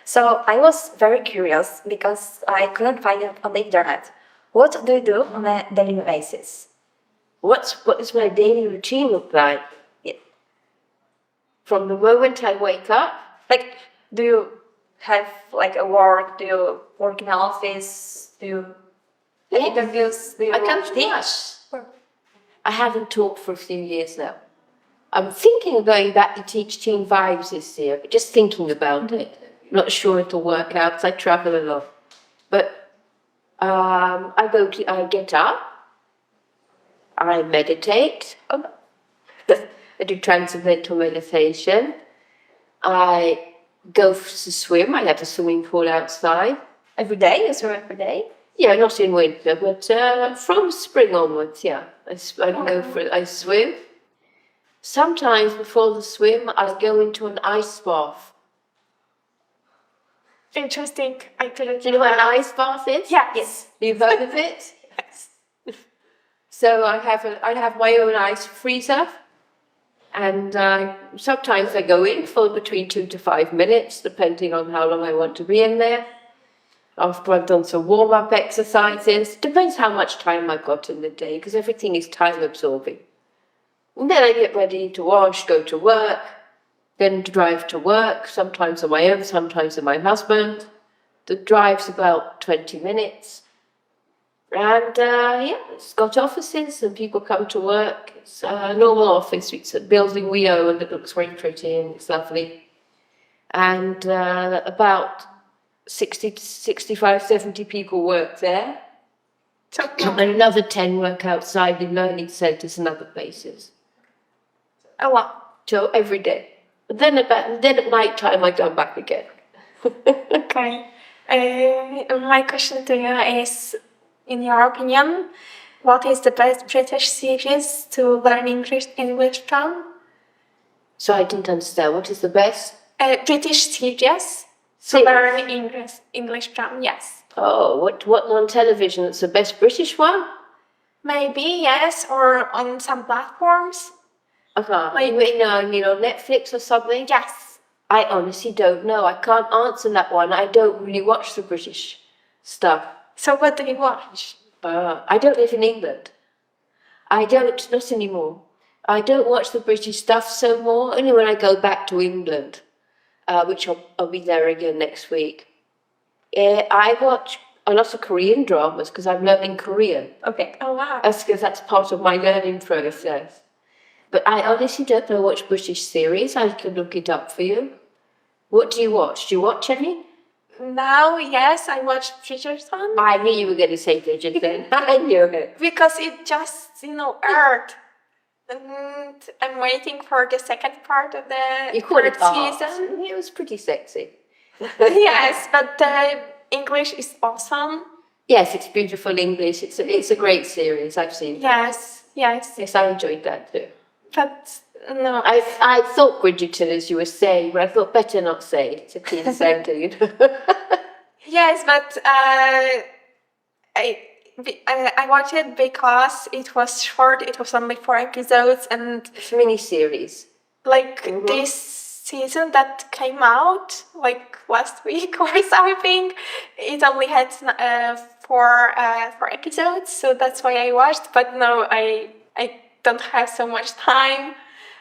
So I was very curious because I couldn't find it on the internet. What do you do on a daily basis? What does my daily routine look like? Yeah. From the moment I wake up, Like, do you have like a work? Do you work in an office? Do you have interviews? Do you I come to class. I haven't taught for a few years now. I'm thinking of going back to teach Teen Vibes this year, but just thinking about it. Not sure it'll work out because I travel a lot. But I get up, I meditate, I do transcendental meditation, I go to swim, I have a swimming pool outside. Every day? You swim every day? Yeah, not in winter, but from spring onwards, yeah. I swim. Sometimes before the swim, I'll go into an ice bath. Interesting. I couldn't. Do you know what an ice bath is? Yes. You've heard of it? Yes. So I have my own ice freezer, and sometimes I go in for between 2 to 5 minutes, depending on how long I want to be in there. After I've done some warm-up exercises, depends how much time I've got in the day, because everything is time-absorbing. And then I get ready to wash, go to work, then drive to work, sometimes on my own, sometimes with my husband. The drive's about 20 minutes. And it's got offices and people come to work. It's a normal office. It's a building we own that looks very pretty and it's lovely. And about 60, 65, 70 people work there. And another 10 work outside in learning centres and other places. A lot. So every day. But then at night time I come back again. Okay. My question to you is, in your opinion, what is the best British series to learn English from? So I didn't understand. What is the best? British series to learn English from, yes. Oh, what on television? It's the best British one? Maybe, yes, or on some platforms. You mean on Netflix or something? Yes. I honestly don't know. I can't answer that one. I don't really watch the British stuff. So what do you watch? I don't live in England. Not anymore. I don't watch the British stuff so more, only when I go back to England, which I'll be there again next week. I watch a lot of Korean dramas because I'm learning Korean. Okay. Oh, wow. That's because that's part of my learning process. But I honestly don't know which British series. I can look it up for you. What do you watch? Do you watch any? Now, yes, I watch Bridgerton. I knew you were going to say Bridgerton. I knew it. Because it just, aired. And I'm waiting for the second part of the third season. It was pretty sexy. Yes, but the English is awesome. Yes, it's beautiful English. It's a great series. I've seen it. Yes. Yes, I enjoyed that too. But no. I thought Bridgerton, as you were saying, but I thought better not say. It's a teen center, Yes, but I watched it because it was short. It was only 4 episodes, and it's a mini-series. This season that came out last week or something, it only had 4 episodes, so that's why I watched. But no, I don't have so much time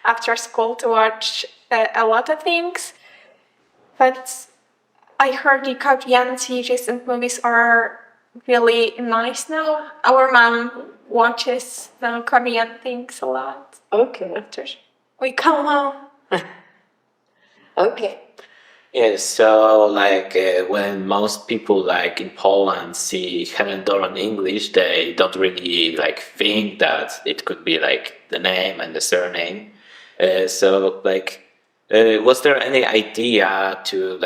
after school to watch a lot of things. But I heard the Korean series and movies are really nice now. Our mom watches Korean things a lot. Okay. After we come home. Okay. Yeah, so when most people in Poland see Helen Doron English, they don't really think that it could be the name and the surname. Was there any idea to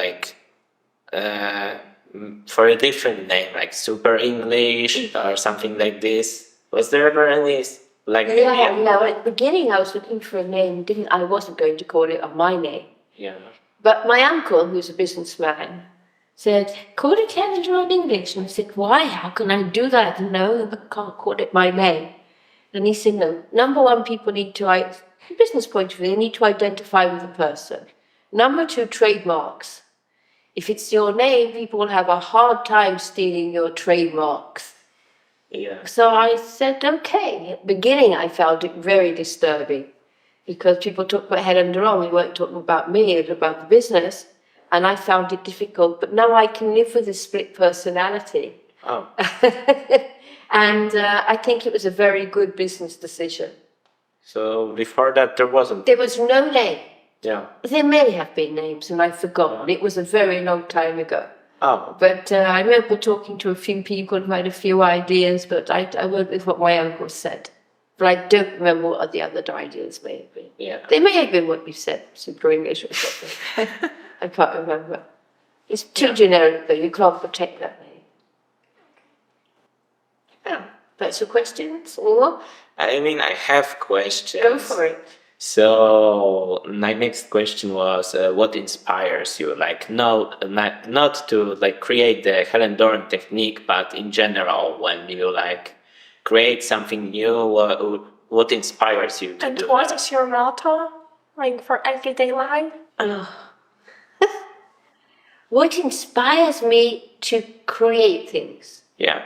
for a different name, Super English or something like this? Was there ever any No, at the beginning I was looking for a name. I wasn't going to call it my name. Yeah. But my uncle, who's a businessman, said, call it Helen Doron English. And I said, why? How can I do that? No, I can't call it my name. And he said, no, number one, people need to, from a business point of view, they need to identify with the person. Number two, trademarks. if it's your name, people will have a hard time stealing your trademarks. Yeah. So I said, okay. At the beginning, I found it very disturbing because people talked about Helen Doron, we weren't talking about me, it was about the business, and I found it difficult. But now I can live with a split personality. Oh. And I think it was a very good business decision. So before that, there wasn't. There was no name. Yeah. There may have been names, and I've forgotten. It was a very long time ago. Oh. But I remember talking to a few people who had a few ideas, but I went with what my uncle said. But I don't remember what the other ideas may have been. Yeah. They may have been what you said, super English or something. I can't remember. It's too generic, though. You can't protect that name. Yeah. That's your questions? Or I mean, I have questions. go for it. So my next question was, what inspires you? Like, no, not to like create the Helen Doron technique, but in general, when you like create something new, what inspires you to And do what that? is your motto, like for everyday life? What inspires me to create things? Yeah.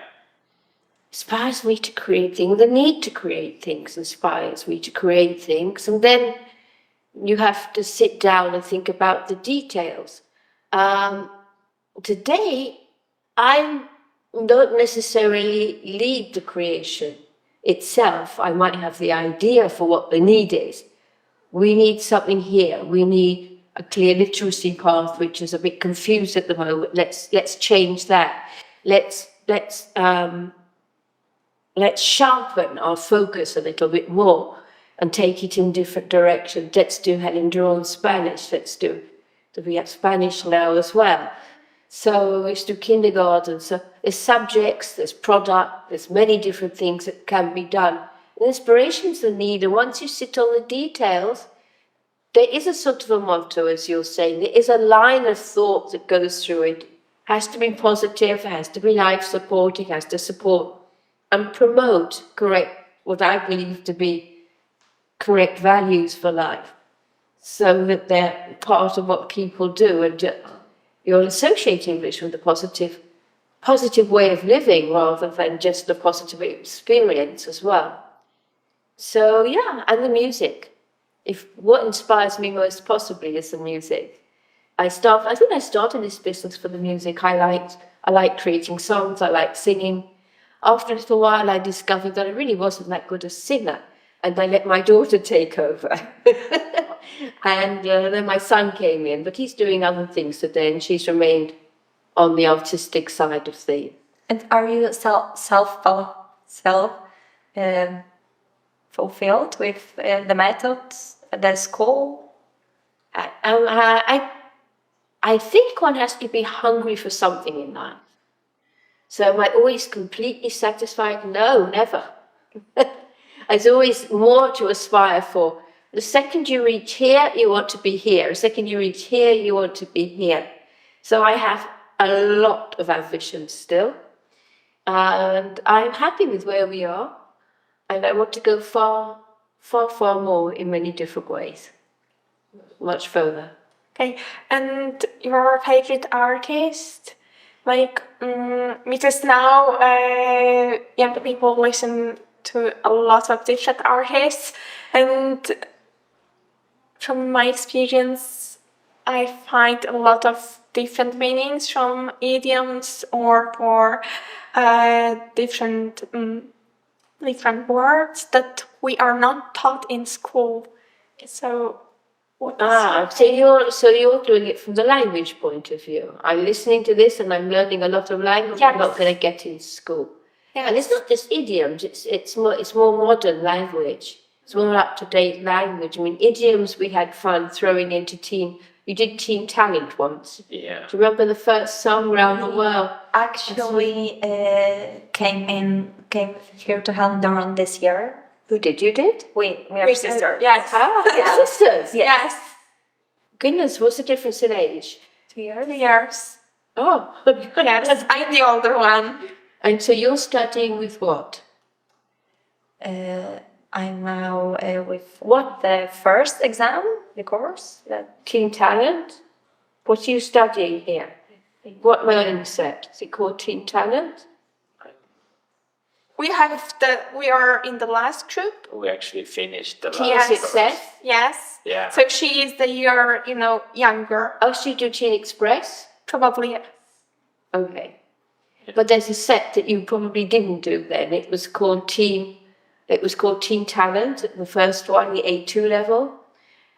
Inspires me to create things. The need to create things inspires me to create things. And then you have to sit down and think about the details. Today, I don't necessarily lead the creation itself. I might have the idea for what the need is. We need something here. We need a clear literacy path, which is a bit confused at the moment. Let's change that. Let's sharpen our focus a little bit more and take it in different directions. Let's do Helen Doron Spanish. Let's do vywiad Spanish now as well. So let's do kindergarten. So there's subjects, there's product, there's many different things that can be done. And inspiration's the need, and once you sit on the details, there is a sort of a motto, as you're saying. There is a line of thought that goes through it. It has to be positive, it has to be life supporting, it has to support and promote what I believe to be correct values for life, so that they're part of what people do, and you'll associate English with a positive way of living rather than just a positive experience as well. So yeah, and the music. If what inspires me most possibly is the music. I think I started this business for the music. I like creating songs, I like singing. After a little while, I discovered that I really wasn't that good a singer, and I let my daughter take over. And then my son came in, but he's doing other things today, and she's remained on the artistic side of things. And are you fulfilled with the methods at the school? I think one has to be hungry for something in life. So am I always completely satisfied? No, never. There's always more to aspire for. The second you reach here, you want to be here. The second you reach here, you want to be here. So I have a lot of ambition still. And I'm happy with where we are. And I want to go far, far, far more in many different ways. Much further. Okay, and your favorite artist? Like, because now young people listen to a lot of different artists, and from my experience, I find a lot of different meanings from idioms or for different words that we are not taught in school. So. So you're doing it from the language point of view. I'm listening to this and I'm learning a lot of language I'm not going to get in school. Yes. And it's not just idioms, it's more modern language. It's more up-to-date language. I mean, idioms we had fun throwing into you did Teen Talent once. Yeah. Do you remember the first song around the world? Actually, came here to Helen Doron this year. Who did? You did? We are sisters. Yes. Sisters. Yes. Goodness, what's the difference in age? 2 years. 2 years. Oh. Yes, I'm the older one. And so you're studying with what? I'm now with the first exam, the course. Teen Talent? What are you studying here? What learning set? Is it called Teen Talent? We are in the last group. We actually finished the Teen last. Success? Yes. Yeah. So she is the year, younger. Oh, so you do Teen Express? Probably, yes. Okay. But there's a set that you probably didn't do then. It was called Teen Talent, the first one, the A2 level.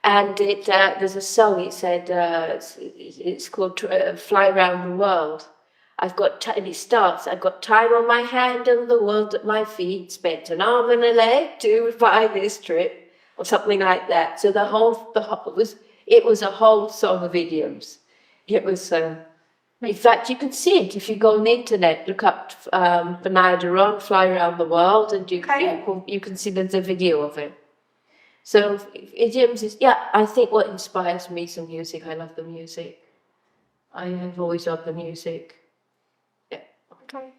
And there's a song, it said, it's called Fly Around the World. And it starts, I've got time on my hand and the world at my feet, spent an arm and a leg to find this trip, or something like that. So it was a whole song of idioms. It was, in fact, you can see it if you go on the internet, look up Helen Doron, Fly Around the World, and you can see there's a video of it. So idioms is, I think what inspires me is the music. I love the music. I have always loved the music. Yeah. Okay.